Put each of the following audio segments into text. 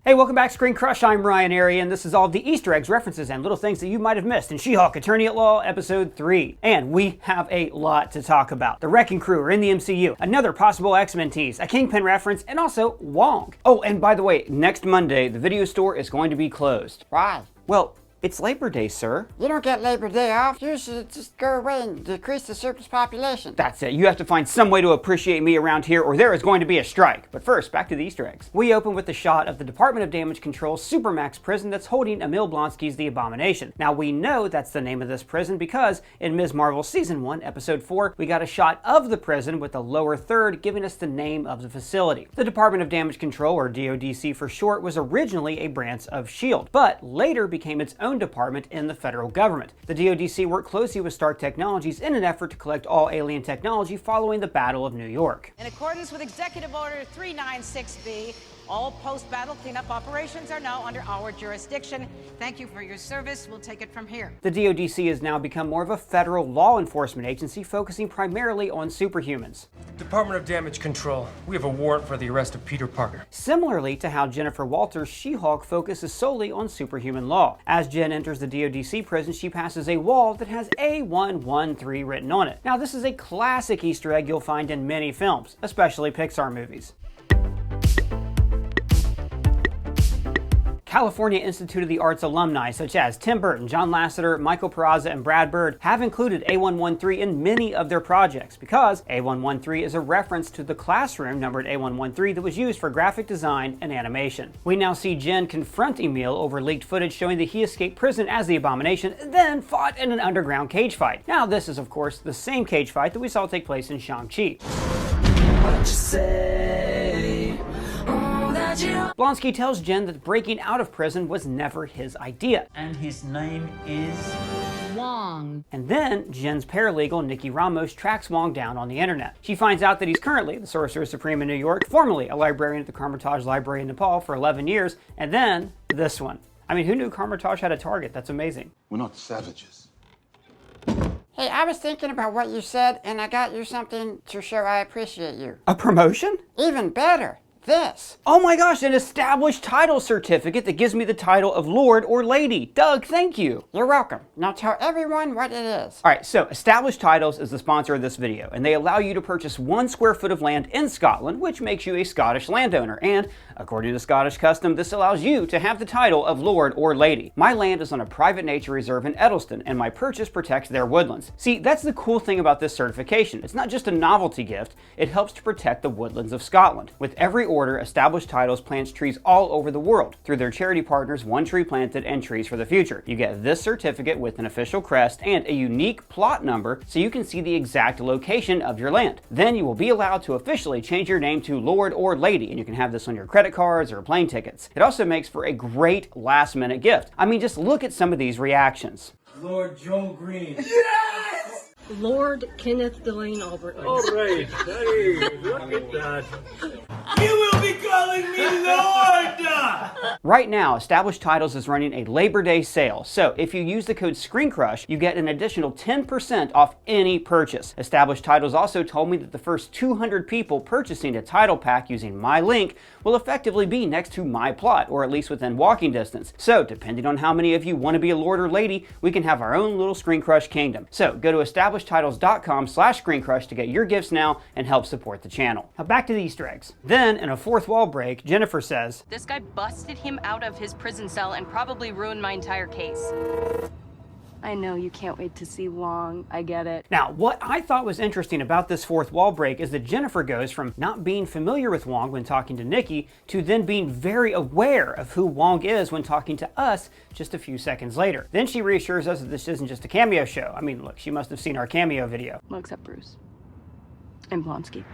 Hey, welcome back, ScreenCrush. I'm Ryan Airy, and this is all the Easter eggs, references, and little things that you might have missed in She-Hulk Attorney at Law, Episode 3. And we have a lot to talk about. The Wrecking Crew are in the MCU, another possible X-Men tease, a KINGPIN reference, and also Wong. Oh, and by the way, next Monday, the video store is going to be closed. Why? Well, it's Labor Day, sir. You don't get Labor Day off. You should just go away and decrease the surplus population. That's it. You have to find some way to appreciate me around here, or there is going to be a strike. But first, back to the Easter eggs. We open with the shot of the Department of Damage Control's Supermax prison that's holding Emil Blonsky's The Abomination. Now, we know that's the name of this prison because in Ms. Marvel's Season 1, Episode 4, we got a shot of the prison with the lower third giving us the name of the facility. The Department of Damage Control, or DODC for short, was originally a branch of S.H.I.E.L.D., but later became its own department in the federal government. The DODC worked closely with Stark Technologies in an effort to collect all alien technology following the Battle of New York. In accordance with Executive Order 396B, all post-battle cleanup operations are now under our jurisdiction. Thank you for your service. We'll take it from here. The DODC has now become more of a federal law enforcement agency focusing primarily on superhumans. Department of Damage Control. We have a warrant for the arrest of Peter Parker. Similarly to how Jennifer Walters' She-Hulk focuses solely on superhuman law. As Jen enters the DODC prison, she passes a wall that has A113 written on it. Now, this is a classic Easter egg you'll find in many films, especially Pixar movies. California Institute of the Arts alumni such as Tim Burton, John Lasseter, Michael Peraza, and Brad Bird have included A113 in many of their projects because A113 is a reference to the classroom numbered A113 that was used for graphic design and animation. We now see Jen confront Emil over leaked footage showing that he escaped prison as the Abomination, then fought in an underground cage fight. Now, this is of course the same cage fight that we saw take place in Shang-Chi. What you say? Blonsky tells Jen that breaking out of prison was never his idea. And his name is Wong. And then Jen's paralegal, Nikki Ramos, tracks Wong down on the internet. She finds out that he's currently the Sorcerer Supreme in New York, formerly a librarian at the Karmitage Library in Nepal for 11 years, and then this one. I mean, who knew Karmitage had a target? That's amazing. We're not savages. Hey, I was thinking about what you said, and I got you something to show I appreciate you. A promotion? Even better. This. Oh my gosh, an established title certificate that gives me the title of Lord or Lady. Doug, thank you. You're welcome. Now tell everyone what it is. All right, so Established Titles is the sponsor of this video, and they allow you to purchase 1 square foot of land in Scotland, which makes you a Scottish landowner. And according to Scottish custom, this allows you to have the title of Lord or Lady. My land is on a private nature reserve in Edelston, and my purchase protects their woodlands. See, that's the cool thing about this certification. It's not just a novelty gift, it helps to protect the woodlands of Scotland. With every order, Established Titles plants trees all over the world through their charity partners One Tree Planted and Trees for the Future. You get this certificate with an official crest and a unique plot number so you can see the exact location of your land. Then you will be allowed to officially change your name to Lord or Lady, and you can have this on your credit cards or plane tickets. It also makes for a great last-minute gift. I mean, just look at some of these reactions. Lord Joel Green. Yes! Lord Kenneth Delane Albert. All right. Hey, look at that. You will be calling me Lord! Right now, Established Titles is running a Labor Day sale, so if you use the code ScreenCrush, you get an additional 10% off any purchase. Established Titles also told me that the first 200 people purchasing a title pack using my link will effectively be next to my plot, or at least within walking distance. So, depending on how many of you want to be a Lord or Lady, we can have our own little ScreenCrush kingdom. So, go to establishedtitles.com/ScreenCrush to get your gifts now and help support the channel. Now back to the Easter eggs. Then, in a fourth wall break, Jennifer says, "This guy busted him out of his prison cell and probably ruined my entire case." I know you can't wait to see Wong. I get it. Now, what I thought was interesting about this fourth wall break is that Jennifer goes from not being familiar with Wong when talking to Nikki to then being very aware of who Wong is when talking to us just a few seconds later. Then she reassures us that this isn't just a cameo show. I mean, look, she must have seen our cameo video. Well, except Bruce. And Blonsky.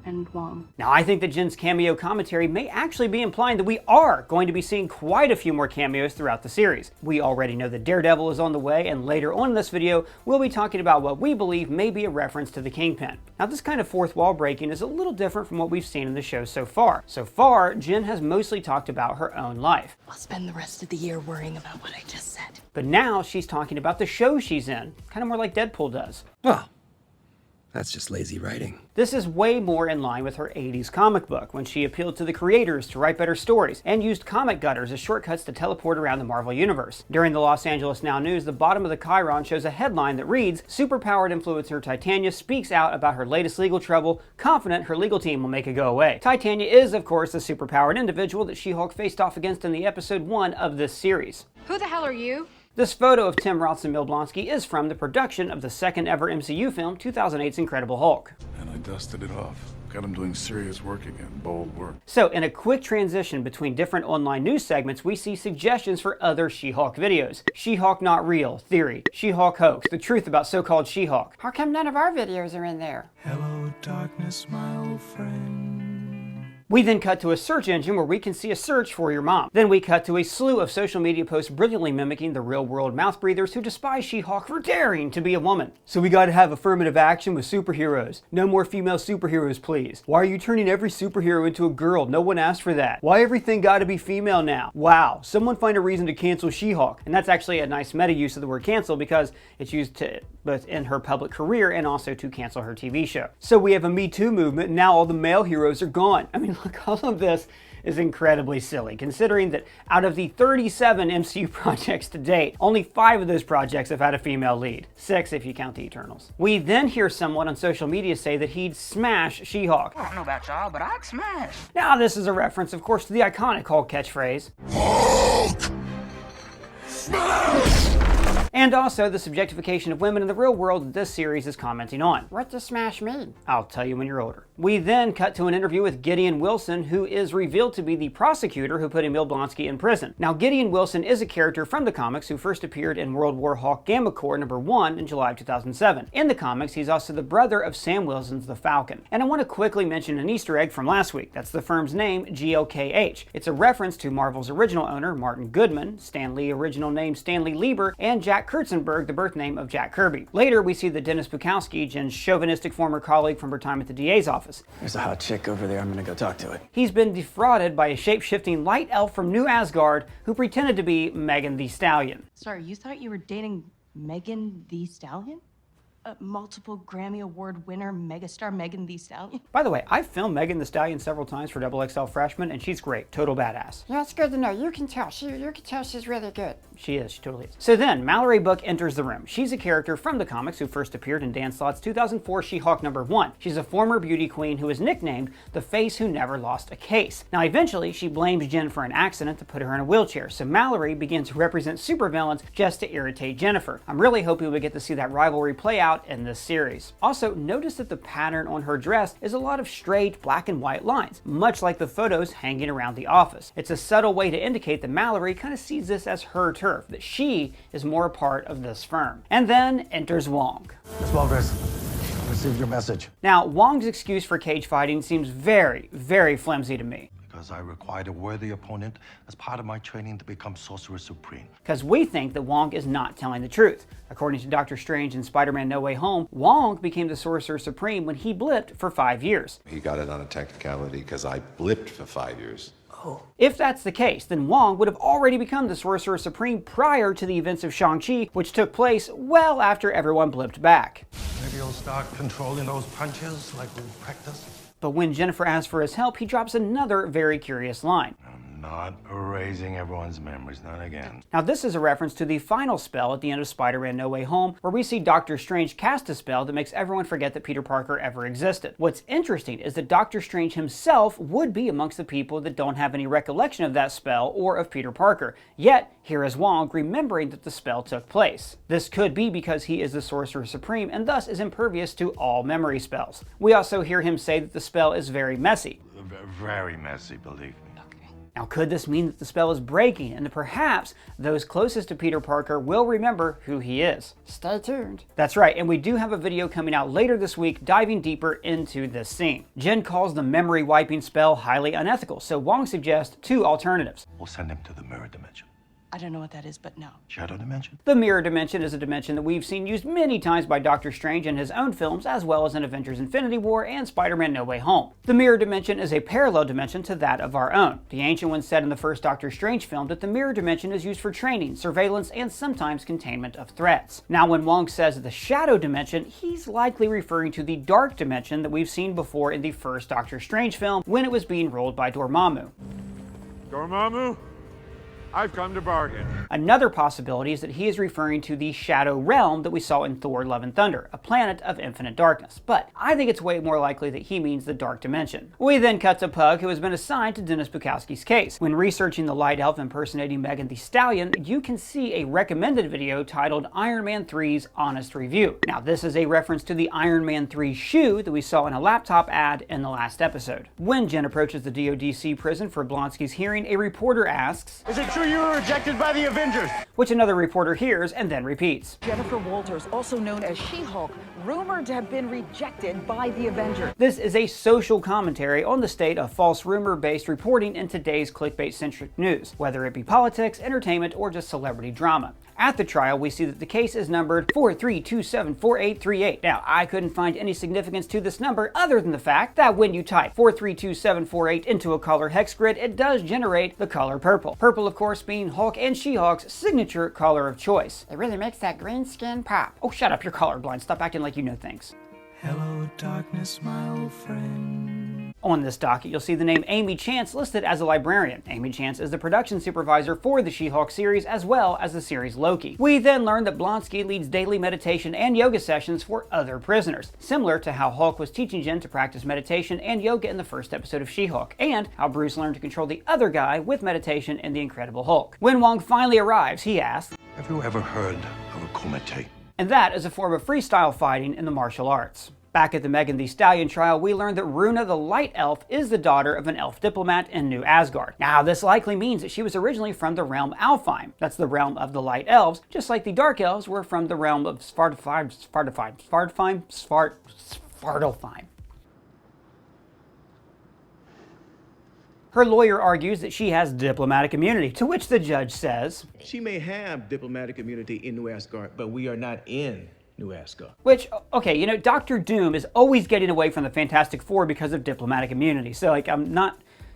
And Wong. Now, I think that Jen's cameo commentary may actually be implying that we are going to be seeing quite a few more cameos throughout the series. We already know that Daredevil is on the way, and later on in this video, we'll be talking about what we believe may be a reference to the KINGPIN. Now, this kind of fourth wall breaking is a little different from what we've seen in the show so far. So far, Jen has mostly talked about her own life. I'll spend the rest of the year worrying about what I just said. But now she's talking about the show she's in, kind of more like Deadpool does. Well, That's just lazy writing. This is way more in line with her 80s comic book, when she appealed to the creators to write better stories and used comic gutters as shortcuts to teleport around the Marvel Universe. During the Los Angeles Now News, the bottom of the chyron shows a headline that reads, "Superpowered influencer Titania speaks out about her latest legal trouble, confident her legal team will make it go away." Titania is, of course, the superpowered individual that She-Hulk faced off against in the episode 1 of this series. Who the hell are you? This photo of Tim Roth's and Emil Blonsky is from the production of the second ever MCU film, 2008's Incredible Hulk. And I dusted it off. Got him doing serious work again, bold work. So, in a quick transition between different online news segments, we see suggestions for other She-Hulk videos. She-Hulk not real, theory. She-Hulk hoax, the truth about so-called She-Hulk. How come none of our videos are in there? Hello, darkness, my old friend. We then cut to a search engine where we can see a search for your mom. Then we cut to a slew of social media posts brilliantly mimicking the real-world mouth breathers who despise She-Hulk for daring to be a woman. So we gotta have affirmative action with superheroes. No more female superheroes, please. Why are you turning every superhero into a girl? No one asked for that. Why everything gotta be female now? Wow, someone find a reason to cancel She-Hulk. And that's actually a nice meta use of the word cancel because it's used to both in her public career and also to cancel her TV show. So we have a Me Too movement and now all the male heroes are gone. I mean, look, all of this is incredibly silly, considering that out of the 37 MCU projects to date, only 5 of those projects have had a female lead. 6 if you count the Eternals. We then hear someone on social media say that he'd smash She-Hulk. I don't know about y'all, but I'd smash. Now this is a reference, of course, to the iconic Hulk catchphrase. Hulk! Smash! And also the subjectification of women in the real world that this series is commenting on. What does smash mean? I'll tell you when you're older. We then cut to an interview with Gideon Wilson, who is revealed to be the prosecutor who put Emil Blonsky in prison. Now, Gideon Wilson is a character from the comics who first appeared in World War Hulk Gamma Corps #1 in July of 2007. In the comics, he's also the brother of Sam Wilson's The Falcon. And I want to quickly mention an Easter egg from last week. That's the firm's name, GLKH. It's a reference to Marvel's original owner, Martin Goodman, Stan Lee original name Stanley Lieber, and Jack Kurtzenberg, the birth name of Jack Kirby. Later, we see that Dennis Bukowski, Jen's chauvinistic former colleague from her time at the DA's office. There's a hot chick over there. I'm gonna go talk to it. He's been defrauded by a shape-shifting light elf from New Asgard who pretended to be Megan Thee Stallion. Sorry, you thought you were dating Megan Thee Stallion? A multiple Grammy Award winner megastar Megan Thee Stallion? By the way, I've filmed Megan Thee Stallion several times for XXL Freshman, and she's great. Total badass. Yeah, it's good to know. You can tell. You can tell she's really good. She is. She totally is. So then, Mallory Book enters the room. She's a character from the comics who first appeared in Dan Slott's 2004 She-Hulk #1. She's a former beauty queen who is nicknamed the face who never lost a case. Now, eventually, she blames Jen for an accident to put her in a wheelchair, so Mallory begins to represent supervillains just to irritate Jennifer. I'm really hoping we get to see that rivalry play out in this series. Also, notice that the pattern on her dress is a lot of straight black and white lines, much like the photos hanging around the office. It's a subtle way to indicate that Mallory kind of sees this as her turf, that she is more a part of this firm. And then enters Wong. Miss Walters, I received your message. Now, Wong's excuse for cage fighting seems very, very flimsy to me. Because I required a worthy opponent as part of my training to become Sorcerer Supreme. Because we think that Wong is not telling the truth. According to Doctor Strange in Spider-Man No Way Home, Wong became the Sorcerer Supreme when he blipped for 5 years. He got it on a technicality because I blipped for 5 years. Oh. If that's the case, then Wong would have already become the Sorcerer Supreme prior to the events of Shang-Chi, which took place well after everyone blipped back. Maybe you'll start controlling those punches like we practiced. But when Jennifer asks for his help, he drops another very curious line. I'm not erasing everyone's memories, not again. Now this is a reference to the final spell at the end of Spider-Man No Way Home, where we see Doctor Strange cast a spell that makes everyone forget that Peter Parker ever existed. What's interesting is that Doctor Strange himself would be amongst the people that don't have any recollection of that spell or of Peter Parker. Yet, here is Wong remembering that the spell took place. This could be because he is the Sorcerer Supreme and thus is impervious to all memory spells. We also hear him say that the spell is very messy. Very messy, believe me. Now, could this mean that the spell is breaking and that perhaps those closest to Peter Parker will remember who he is? Stay tuned. That's right, and we do have a video coming out later this week diving deeper into this scene. Jen calls the memory wiping spell highly unethical, so Wong suggests 2 alternatives. We'll send him to the mirror dimension. I don't know what that is, but no. Shadow dimension? The mirror dimension is a dimension that we've seen used many times by Doctor Strange in his own films, as well as in Avengers Infinity War and Spider-Man No Way Home. The mirror dimension is a parallel dimension to that of our own. The Ancient One said in the first Doctor Strange film that the mirror dimension is used for training, surveillance, and sometimes containment of threats. Now, when Wong says the shadow dimension, he's likely referring to the dark dimension that we've seen before in the first Doctor Strange film when it was being ruled by Dormammu. Dormammu? I've come to bargain. Another possibility is that he is referring to the Shadow Realm that we saw in Thor: Love and Thunder, a planet of infinite darkness, but I think it's way more likely that he means the Dark Dimension. We then cut to Pug, who has been assigned to Dennis Bukowski's case. When researching the Light Elf impersonating Megan Thee Stallion, you can see a recommended video titled Iron Man 3's Honest Review. Now, this is a reference to the Iron Man 3 shoe that we saw in a laptop ad in the last episode. When Jen approaches the DODC prison for Blonsky's hearing, a reporter asks, "Is it true you were rejected by the Avengers?" which another reporter hears and then repeats. Jennifer Walters, also known as She-Hulk, rumored to have been rejected by the Avengers. This is a social commentary on the state of false rumor-based reporting in today's clickbait-centric news, whether it be politics, entertainment, or just celebrity drama. At the trial, we see that the case is numbered 43274838. Now, I couldn't find any significance to this number other than the fact that when you type 432748 into a color hex grid, it does generate the color purple. Purple, of course, being Hulk and She-Hulk's signature color of choice. It really makes that green skin pop. Oh, shut up, you're colorblind. Stop acting like you know things. Hello, darkness, my old friend. On this docket, you'll see the name Amy Chance listed as a librarian. Amy Chance is the production supervisor for the She-Hulk series as well as the series Loki. We then learn that Blonsky leads daily meditation and yoga sessions for other prisoners, similar to how Hulk was teaching Jen to practice meditation and yoga in the first episode of She-Hulk, and how Bruce learned to control the other guy with meditation in The Incredible Hulk. When Wong finally arrives, he asks, "Have you ever heard of a kumite?" And that is a form of freestyle fighting in the martial arts. Back at the Megan Thee Stallion trial, we learned that Runa the Light Elf is the daughter of an elf diplomat in New Asgard. Now, this likely means that she was originally from the realm Alfheim. That's the realm of the Light Elves, just like the Dark Elves were from the realm of Svartalfheim. Her lawyer argues that she has diplomatic immunity, to which the judge says, "She may have diplomatic immunity in New Asgard, but we are not in New Asgard." Which, okay, you know, Doctor Doom is always getting away from the Fantastic Four because of diplomatic immunity. So, like,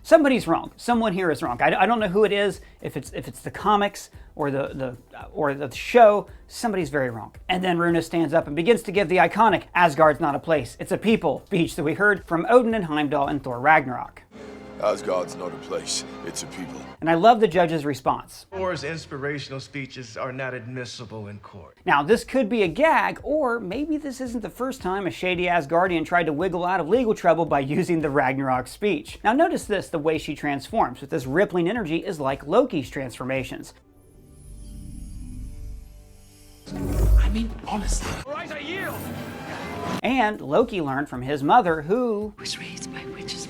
somebody's wrong. Someone here is wrong. I don't know who it is. If it's the comics or the show, somebody's very wrong. And then Runa stands up and begins to give the iconic "Asgard's not a place, it's a people" speech that we heard from Odin and Heimdall in Thor Ragnarok. Asgard's not a place, it's a people. And I love the judge's response. Thor's inspirational speeches are not admissible in court. Now, this could be a gag, or maybe this isn't the first time a shady Asgardian tried to wiggle out of legal trouble by using the Ragnarok speech. Now, notice this, the way she transforms. With this rippling energy is like Loki's transformations. I mean, honestly. Rise, I yield! And Loki learned from his mother, who was raised by witches.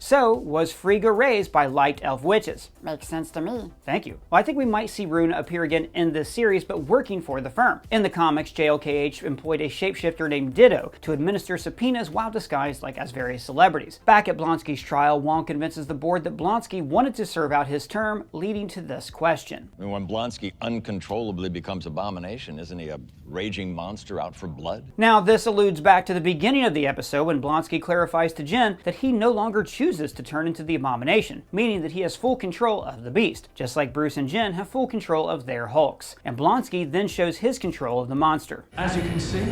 So was Frigga raised by light elf witches. Makes sense to me. Thank you. Well, I think we might see Runa appear again in this series, but working for the firm. In the comics, JLKH employed a shapeshifter named Ditto to administer subpoenas while disguised like as various celebrities. Back at Blonsky's trial, Wong convinces the board that Blonsky wanted to serve out his term, leading to this question. I mean, when Blonsky uncontrollably becomes Abomination, isn't he a raging monster out for blood? Now, this alludes back to the beginning of the episode when Blonsky clarifies to Jen that he no longer chooses to turn into the Abomination, meaning that he has full control of the Beast, just like Bruce and Jen have full control of their Hulks. And Blonsky then shows his control of the monster. As you can see,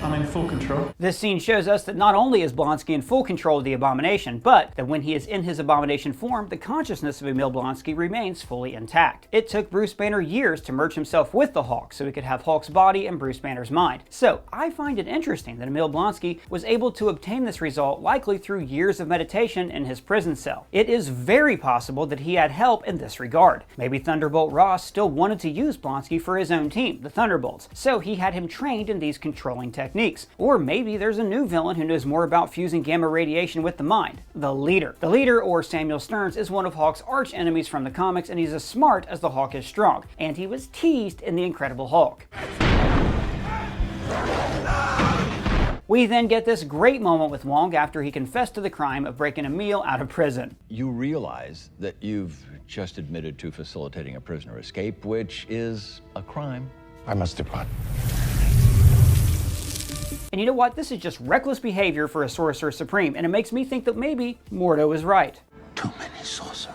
I'm in full control. This scene shows us that not only is Blonsky in full control of the Abomination, but that when he is in his Abomination form, the consciousness of Emil Blonsky remains fully intact. It took Bruce Banner years to merge himself with the Hulk so he could have Hulk's body and Bruce Banner's mind. So I find it interesting that Emil Blonsky was able to obtain this result likely through years of meditation in his prison cell. It is very possible that he had help in this regard. Maybe Thunderbolt Ross still wanted to use Blonsky for his own team, the Thunderbolts, so he had him trained in these controlling techniques. Or maybe there's a new villain who knows more about fusing gamma radiation with the mind, the Leader. The Leader, or Samuel Stearns, is one of Hulk's arch enemies from the comics, and he's as smart as the Hulk is strong, and he was teased in The Incredible Hulk. We then get this great moment with Wong after he confessed to the crime of breaking Emil out of prison. You realize that you've just admitted to facilitating a prisoner escape, which is a crime. I must depart. And you know what? This is just reckless behavior for a Sorcerer Supreme, and it makes me think that maybe Mordo is right. Too many sorcerers.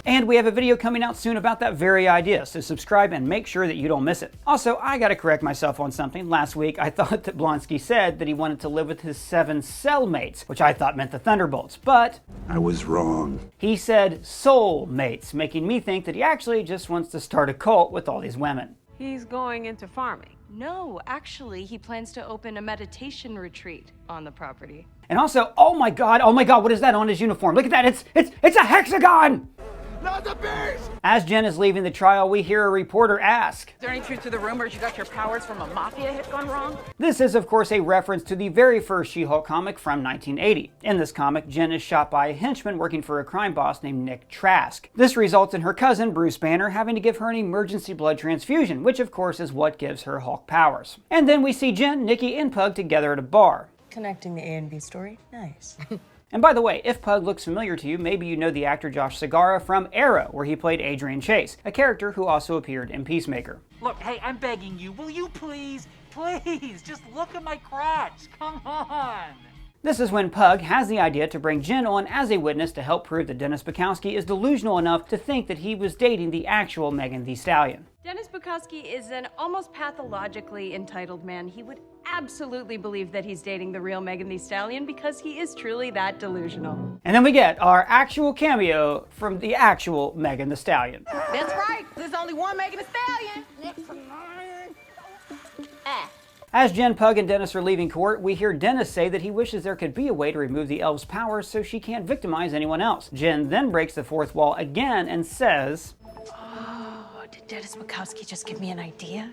And we have a video coming out soon about that very idea, so subscribe and make sure that you don't miss it. Also, I gotta correct myself on something. Last week, I thought that Blonsky said that he wanted to live with his 7 cellmates, which I thought meant the Thunderbolts, but I was wrong. he said soulmates, making me think that he actually just wants to start a cult with all these women. He's going into farming. No, actually, he plans to open a meditation retreat on the property. And also, oh my god, what is that on his uniform? Look at that, it's a hexagon! Not the beast! As Jen is leaving the trial, we hear a reporter ask, Is there any truth to the rumors you got your powers from a mafia hit gone wrong? This is, of course, a reference to the very first She-Hulk comic from 1980. In this comic, Jen is shot by a henchman working for a crime boss named Nick Trask. This results in her cousin, Bruce Banner, having to give her an emergency blood transfusion, which of course is what gives her Hulk powers. And then we see Jen, Nikki, and Pug together at a bar. Connecting the A and B story? Nice. And by the way, if Pug looks familiar to you, maybe you know the actor Josh Segarra from Arrow, where he played Adrian Chase, a character who also appeared in Peacemaker. Look, hey, I'm begging you, will you please, just look at my crotch, come on. This is when Pug has the idea to bring Jen on as a witness to help prove that Dennis Bukowski is delusional enough to think that he was dating the actual Megan Thee Stallion. Dennis Bukowski is an almost pathologically entitled man. He would absolutely believe that he's dating the real Megan Thee Stallion because he is truly that delusional. And then we get our actual cameo from the actual Megan Thee Stallion. That's right. There's only one Megan Thee Stallion. As Jen, Pug, and Dennis are leaving court, we hear Dennis say that he wishes there could be a way to remove the elf's powers so she can't victimize anyone else. Jen then breaks the fourth wall again and says, Oh, did Dennis Bukowski just give me an idea?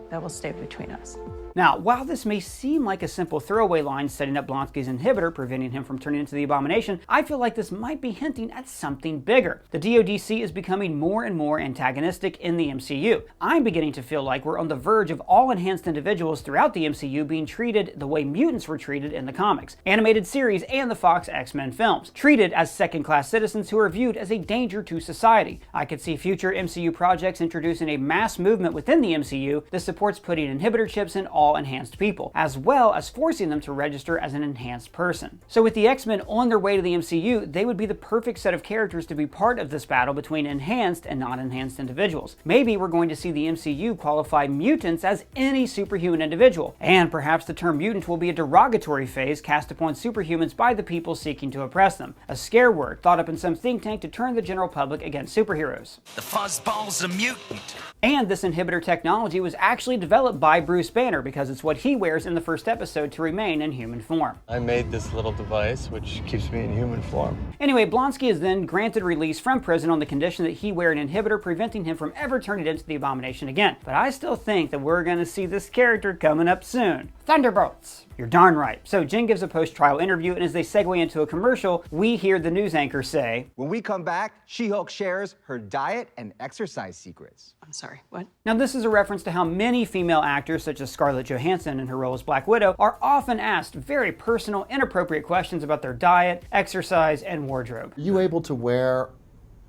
That will stay between us. Now, while this may seem like a simple throwaway line setting up Blonsky's inhibitor, preventing him from turning into the Abomination, I feel like this might be hinting at something bigger. The DODC is becoming more and more antagonistic in the MCU. I'm beginning to feel like we're on the verge of all enhanced individuals throughout the MCU being treated the way mutants were treated in the comics, animated series, and the Fox X-Men films, treated as second-class citizens who are viewed as a danger to society. I could see future MCU projects introducing a mass movement within the MCU that supports putting inhibitor chips in all enhanced people, as well as forcing them to register as an enhanced person. So with the X-Men on their way to the MCU, they would be the perfect set of characters to be part of this battle between enhanced and non-enhanced individuals. Maybe we're going to see the MCU qualify mutants as any superhuman individual, and perhaps the term mutant will be a derogatory phrase cast upon superhumans by the people seeking to oppress them, a scare word thought up in some think tank to turn the general public against superheroes. The fuzzball's a mutant. And this inhibitor technology was actually developed by Bruce Banner because it's what he wears in the first episode to remain in human form. I made this little device which keeps me in human form. Anyway, Blonsky is then granted release from prison on the condition that he wear an inhibitor preventing him from ever turning into the Abomination again. But I still think that we're going to see this character coming up soon. Thunderbolts! You're darn right. So Jen gives a post-trial interview, and as they segue into a commercial, we hear the news anchor say, When we come back, She-Hulk shares her diet and exercise secrets. I'm sorry, what? Now this is a reference to how many female actors, such as Scarlett Johansson in her role as Black Widow, are often asked very personal, inappropriate questions about their diet, exercise, and wardrobe. Are you able to wear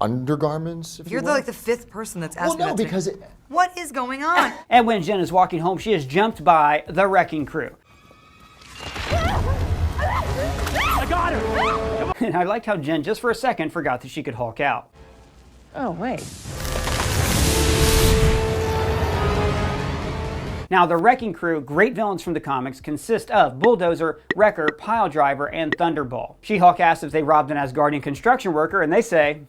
undergarments? You're like the fifth person that's asked me Well, no, that because What is going on? And when Jen is walking home, she is jumped by the Wrecking Crew. I got her! And I liked how Jen, just for a second, forgot that she could Hulk out. Oh, wait. Now, the Wrecking Crew, great villains from the comics, consist of Bulldozer, Wrecker, Piledriver, and Thunderball. She-Hulk asks if they robbed an Asgardian construction worker, and they say,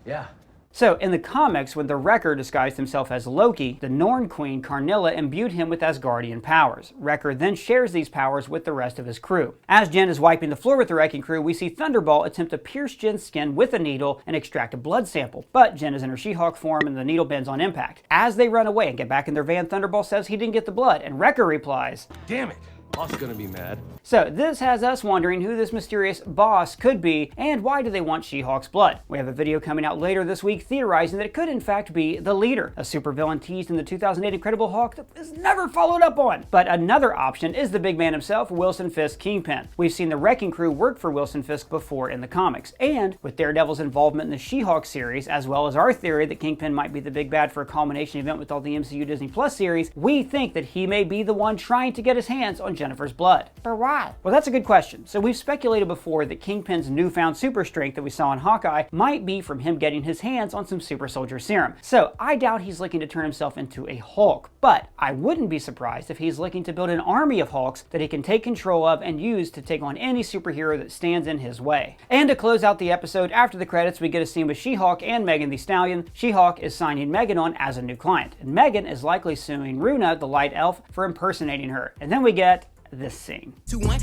yeah. So, in the comics, when the Wrecker disguised himself as Loki, the Norn Queen, Karnilla, imbued him with Asgardian powers. Wrecker then shares these powers with the rest of his crew. As Jen is wiping the floor with the Wrecking Crew, we see Thunderball attempt to pierce Jen's skin with a needle and extract a blood sample. But Jen is in her She-Hulk form and the needle bends on impact. As they run away and get back in their van, Thunderball says he didn't get the blood, and Wrecker replies, Damn it! Boss is gonna be mad. So this has us wondering who this mysterious boss could be and why do they want She-Hulk's blood. We have a video coming out later this week theorizing that it could in fact be the Leader, a supervillain teased in the 2008 Incredible Hulk that is never followed up on. But another option is the big man himself, Wilson Fisk Kingpin. We've seen the Wrecking Crew work for Wilson Fisk before in the comics, and with Daredevil's involvement in the She-Hulk series, as well as our theory that Kingpin might be the big bad for a culmination event with all the MCU Disney Plus series, we think that he may be the one trying to get his hands on Jennifer's blood. But why? Well, that's a good question. So we've speculated before that Kingpin's newfound super strength that we saw in Hawkeye might be from him getting his hands on some super soldier serum. So I doubt he's looking to turn himself into a Hulk, but I wouldn't be surprised if he's looking to build an army of Hulks that he can take control of and use to take on any superhero that stands in his way. And to close out the episode, after the credits, we get a scene with She-Hulk and Megan Thee Stallion. She-Hulk is signing Megan on as a new client, and Megan is likely suing Runa, the Light Elf, for impersonating her. And then we get this scene. I'm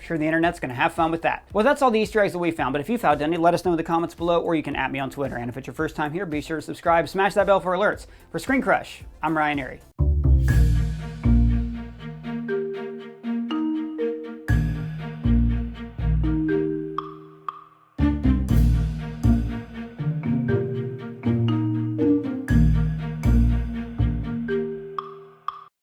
sure the internet's gonna have fun with that. Well, that's all the Easter eggs that we found, but if you found any, let us know in the comments below, or you can @me on Twitter. And if it's your first time here, be sure to subscribe, smash that bell for alerts. For ScreenCrush, I'm Ryan Airy.